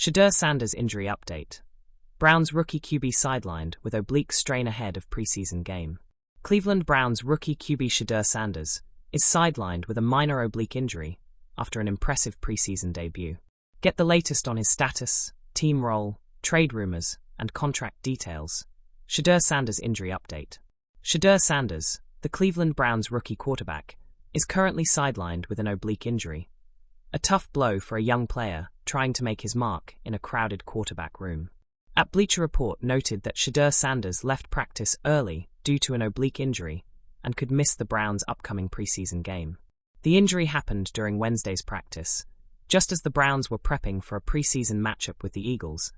Shedeur Sanders injury update. Browns rookie QB sidelined with oblique strain ahead of preseason game. Cleveland Browns rookie QB Shedeur Sanders is sidelined with a minor oblique injury after an impressive preseason debut. Get the latest on his status, team role, trade rumors, and contract details. Shedeur Sanders injury update. Shedeur Sanders, the Cleveland Browns rookie quarterback, is currently sidelined with an oblique injury. A tough blow for a young player trying to make his mark in a crowded quarterback room. Bleacher Report noted that Shedeur Sanders left practice early due to an oblique injury and could miss the Browns' upcoming preseason game. The injury happened during Wednesday's practice, just as the Browns were prepping for a preseason matchup with the Eagles,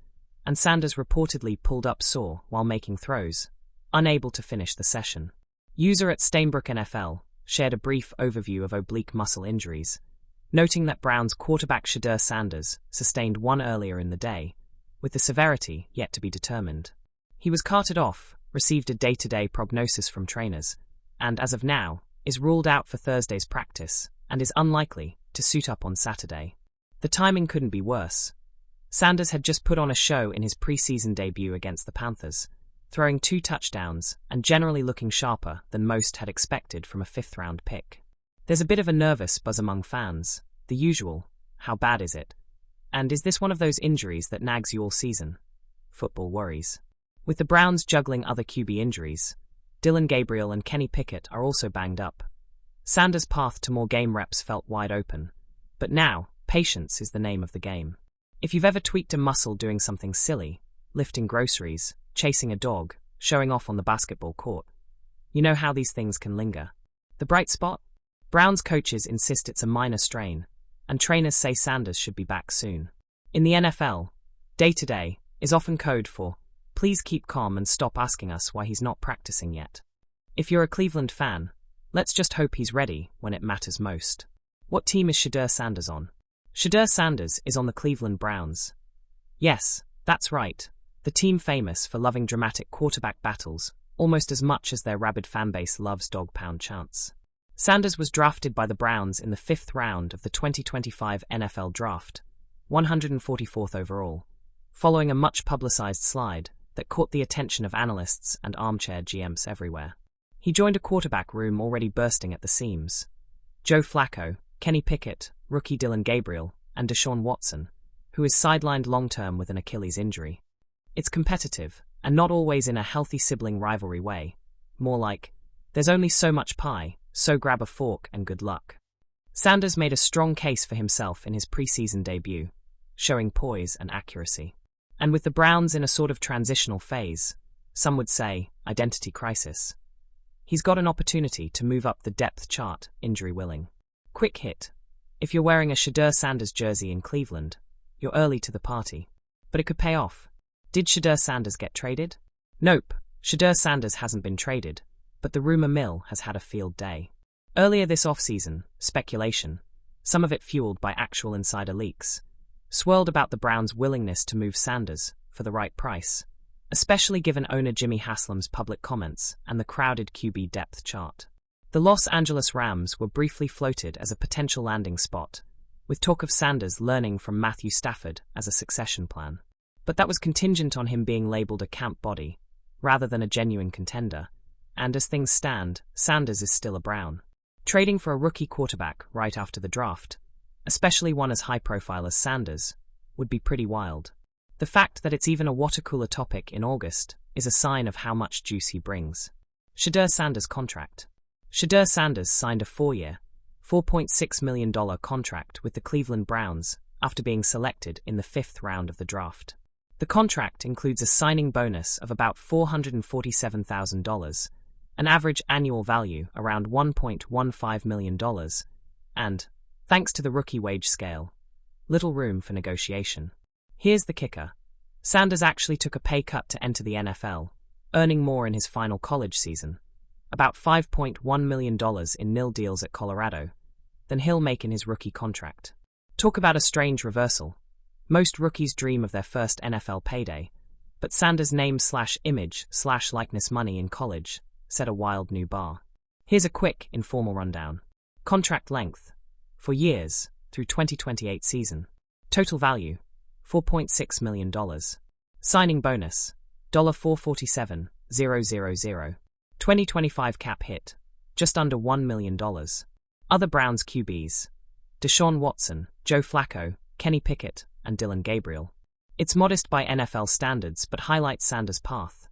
and Sanders reportedly pulled up sore while making throws, unable to finish the session. User at Stainbrook NFL shared a brief overview of oblique muscle injuries, noting that Browns quarterback Shedeur Sanders sustained one earlier in the day, with the severity yet to be determined. He was carted off, received a day-to-day prognosis from trainers, and as of now, is ruled out for Thursday's practice and is unlikely to suit up on Saturday. The timing couldn't be worse. Sanders had just put on a show in his preseason debut against the Panthers, throwing 2 touchdowns and generally looking sharper than most had expected from a 5th-round pick. There's a bit of a nervous buzz among fans, the usual, how bad is it? And is this one of those injuries that nags you all season? Football worries. With the Browns juggling other QB injuries, Dillon Gabriel and Kenny Pickett are also banged up. Sanders' path to more game reps felt wide open, but now, patience is the name of the game. If you've ever tweaked a muscle doing something silly, lifting groceries, chasing a dog, showing off on the basketball court, you know how these things can linger. The bright spot? Browns coaches insist it's a minor strain, and trainers say Sanders should be back soon. In the NFL, day-to-day is often code for, please keep calm and stop asking us why he's not practicing yet. If you're a Cleveland fan, let's just hope he's ready when it matters most. What team is Shedeur Sanders on? Shedeur Sanders is on the Cleveland Browns. Yes, that's right, the team famous for loving dramatic quarterback battles almost as much as their rabid fanbase loves dog-pound chants. Sanders was drafted by the Browns in the 5th round of the 2025 NFL Draft, 144th overall, following a much-publicized slide that caught the attention of analysts and armchair GMs everywhere. He joined a quarterback room already bursting at the seams. Joe Flacco, Kenny Pickett, rookie Dillon Gabriel, and Deshaun Watson, who is sidelined long-term with an Achilles injury. It's competitive, and not always in a healthy sibling rivalry way. More like, there's only so much pie, so grab a fork and good luck. Sanders made a strong case for himself in his preseason debut, showing poise and accuracy. And with the Browns in a sort of transitional phase, some would say, identity crisis, he's got an opportunity to move up the depth chart, injury-willing. Quick hit. If you're wearing a Shedeur Sanders jersey in Cleveland, you're early to the party. But it could pay off. Did Shedeur Sanders get traded? Nope, Shedeur Sanders hasn't been traded, but the rumor mill has had a field day. Earlier this offseason, speculation, some of it fueled by actual insider leaks, swirled about the Browns' willingness to move Sanders for the right price, especially given owner Jimmy Haslam's public comments and the crowded QB depth chart. The Los Angeles Rams were briefly floated as a potential landing spot, with talk of Sanders learning from Matthew Stafford as a succession plan. But that was contingent on him being labeled a camp body, rather than a genuine contender, and as things stand, Sanders is still a Brown. Trading for a rookie quarterback right after the draft, especially one as high-profile as Sanders, would be pretty wild. The fact that it's even a water-cooler topic in August is a sign of how much juice he brings. Shedeur Sanders' contract. Shedeur Sanders signed a 4-year, $4.6 million contract with the Cleveland Browns after being selected in the 5th round of the draft. The contract includes a signing bonus of about $447,000, an average annual value around $1.15 million, and, thanks to the rookie wage scale, little room for negotiation. Here's the kicker. Sanders actually took a pay cut to enter the NFL, earning more in his final college season, about $5.1 million in nil deals at Colorado, than he'll make in his rookie contract. Talk about a strange reversal. Most rookies dream of their first NFL payday, but Sanders' name/image/likeness money in college set a wild new bar. Here's a quick, informal rundown. Contract length. For years, through 2028 season. Total value. $4.6 million. Signing bonus, $447,000. 2025 cap hit, just under $1 million. Other Browns QBs, Deshaun Watson, Joe Flacco, Kenny Pickett, and Dylan Gabriel. It's modest by NFL standards but highlights Sanders' path.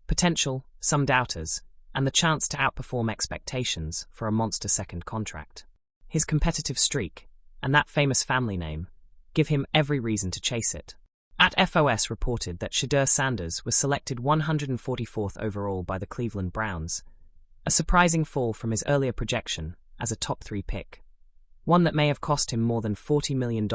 Potential, some doubters, and the chance to outperform expectations for a monster second contract. His competitive streak, and that famous family name, give him every reason to chase it. @FOS reported that Shedeur Sanders was selected 144th overall by the Cleveland Browns, a surprising fall from his earlier projection as a top 3 pick, one that may have cost him more than $40 million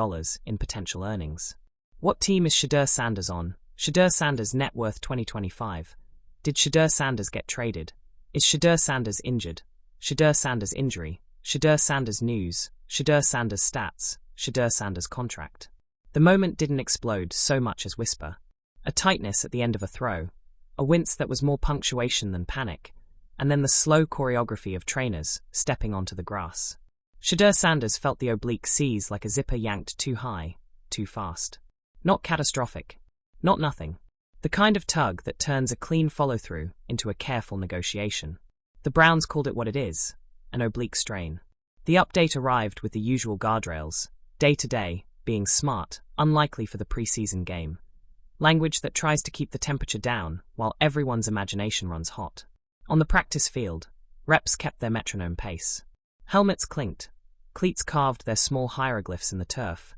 in potential earnings. What team is Shedeur Sanders on? Shedeur Sanders' net worth 2025. Did Shedeur Sanders get traded? Is Shedeur Sanders injured? Shedeur Sanders injury? Shedeur Sanders news? Shedeur Sanders stats? Shedeur Sanders contract? The moment didn't explode so much as whisper. A tightness at the end of a throw, a wince that was more punctuation than panic, and then the slow choreography of trainers stepping onto the grass. Shedeur Sanders felt the oblique seize like a zipper yanked too high, too fast. Not catastrophic. Not nothing. The kind of tug that turns a clean follow-through into a careful negotiation. The Browns called it what it is, an oblique strain. The update arrived with the usual guardrails, day-to-day, being smart, unlikely for the preseason game. Language that tries to keep the temperature down while everyone's imagination runs hot. On the practice field, reps kept their metronome pace. Helmets clinked, cleats carved their small hieroglyphs in the turf,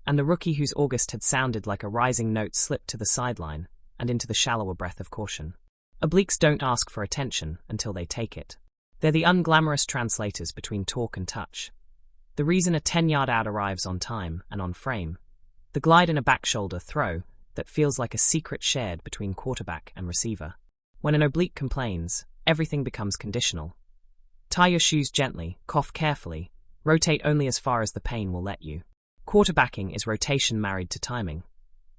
and the rookie whose August had sounded like a rising note slipped to the sideline and into the shallower breath of caution. Obliques don't ask for attention until they take it. They're the unglamorous translators between talk and touch. The reason a 10-yard out arrives on time and on frame. The glide in a back-shoulder throw that feels like a secret shared between quarterback and receiver. When an oblique complains, everything becomes conditional. Tie your shoes gently, cough carefully, rotate only as far as the pain will let you. Quarterbacking is rotation married to timing.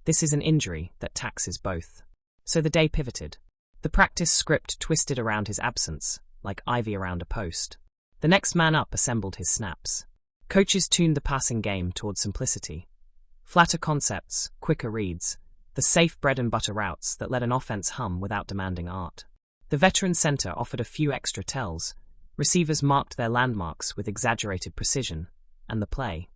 This is an injury that taxes both. So the day pivoted. The practice script twisted around his absence, like ivy around a post. The next man up assembled his snaps. Coaches tuned the passing game toward simplicity. Flatter concepts, quicker reads, the safe bread-and-butter routes that let an offense hum without demanding art. The veteran center offered a few extra tells. Receivers marked their landmarks with exaggerated precision, and the play,